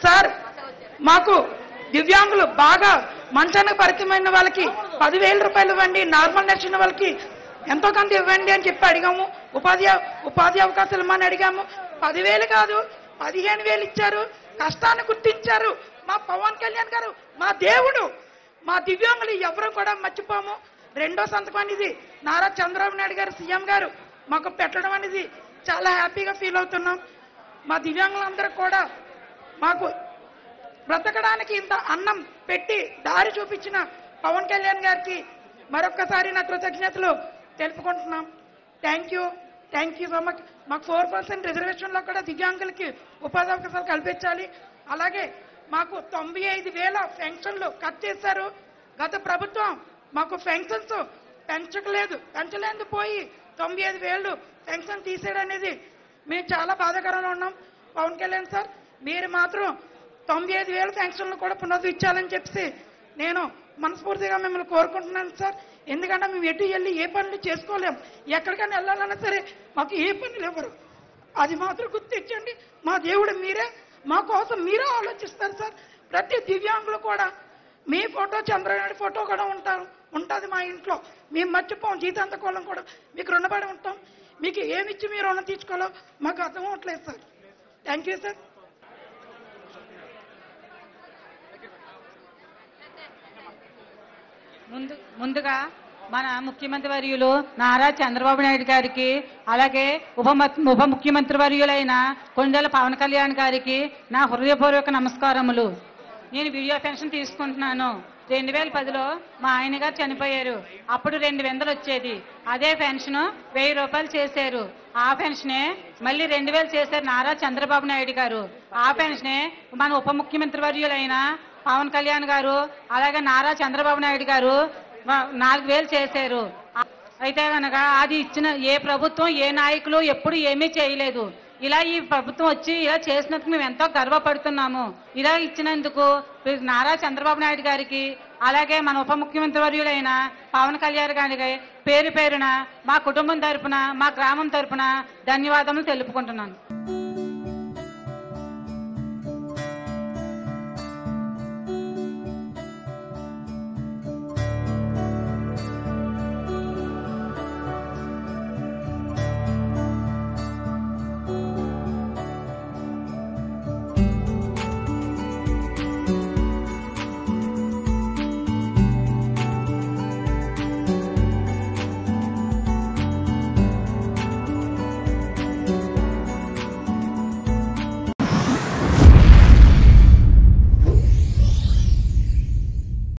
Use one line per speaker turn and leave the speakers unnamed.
Sir మాకు దివ్యాంగులు బాగా మంచానికి పరిచయమైన వాళ్ళకి 10,000 రూపాయలు ఇవ్వండి, నార్మల్ నచ్చిన వాళ్ళకి ఎంతో కొంత ఇవ్వండి అని చెప్పి అడిగాము. ఉపాధి అవకాశాలు ఇవ్వమని అడిగాము. 10,000 కాదు 15,000 ఇచ్చారు. కష్టాన్ని గుర్తించారు మా పవన్ కళ్యాణ్ గారు, మా దేవుడు. మా దివ్యాంగులు ఎవరు కూడా మర్చిపోము. రెండో సంతకం అనేది నారా చంద్రబాబు నాయుడు గారు సీఎం గారు మాకు పెట్టడం అనేది చాలా హ్యాపీగా ఫీల్ అవుతున్నాం. మా దివ్యాంగులందరూ కూడా మాకు బ్రతకడానికి ఇంత అన్నం పెట్టి దారి చూపించిన పవన్ కళ్యాణ్ గారికి మరొక్కసారి నా కృతజ్ఞతలు తెలుపుకుంటున్నాం. Thank you so much. మాకు 4% రిజర్వేషన్లో కూడా దివ్యాంగులకి ఉపాధి అవకాశాలు కల్పించాలి. అలాగే మాకు 95,000 పెన్షన్లు కట్ చేశారు. గత ప్రభుత్వం మాకు పెన్షన్స్ పెంచలేదు పోయి 95,000 పెన్షన్ తీసేయడం అనేది మేము చాలా బాధాకరంగా ఉన్నాం. పవన్ కళ్యాణ్ సార్ మీరు మాత్రం 95,000 పెన్షన్లు కూడా పునరుద్ధరించాలని చెప్పి నేను మనస్ఫూర్తిగా మిమ్మల్ని కోరుకుంటున్నాను సార్. ఎందుకంటే మేము ఎటు వెళ్ళి ఏ పనులు చేసుకోలేము. ఎక్కడికైనా వెళ్ళాలన్నా సరే మాకు ఏ పనులు ఇవ్వరు. అది మాత్రం గుర్తించండి. మా దేవుడు మీరే, మా కోసం మీరే ఆలోచిస్తారు సార్. ప్రతి దివ్యాంగులు కూడా మీ ఫోటో, చంద్రనాయుడు ఫోటో కూడా ఉంటుంది మా ఇంట్లో. మేము మర్చిపోం. జీతాంతకోళం కూడా మీకు రుణపడి ఉంటాం. మీకు ఏమిచ్చి మీరు రుణం తీర్చుకోవాలో మాకు అర్థం అవ్వట్లేదు సార్. Thank you sir.
ముందుగా మన ముఖ్యమంత్రి వర్యులు నారా చంద్రబాబు నాయుడు గారికి, అలాగే ఉప ముఖ్యమంత్రి వర్యులైన కొండల పవన్ కళ్యాణ్ గారికి నా హృదయపూర్వక నమస్కారములు. నేను వీడియో పెన్షన్ తీసుకుంటున్నాను. 2010లో మా ఆయన గారు చనిపోయారు. అప్పుడు 200 వచ్చేది. అదే పెన్షన్ 1000 రూపాయలు చేశారు. ఆ పెన్షనే మళ్ళీ 2000 చేశారు నారా చంద్రబాబు నాయుడు గారు. ఆ పెన్షనే మన ఉప ముఖ్యమంత్రి వర్యులైన పవన్ కళ్యాణ్ గారు, అలాగే నారా చంద్రబాబు నాయుడు గారు 4000 చేశారు. అయితే కనుక అది ఇచ్చిన ఏ ప్రభుత్వం, ఏ నాయకులు ఎప్పుడు ఏమీ చేయలేదు. ఇలా ఈ ప్రభుత్వం వచ్చి ఇలా చేసినందుకు మేము ఎంతో గర్వపడుతున్నాము. ఇలా ఇచ్చినందుకు నారా చంద్రబాబు నాయుడు గారికి, అలాగే మన ఉప ముఖ్యమంత్రి వర్యులైన పవన్ కళ్యాణ్ గారికి పేరున మా కుటుంబం తరపున, మా గ్రామం తరపున ధన్యవాదములు తెలుపుకుంటున్నాను.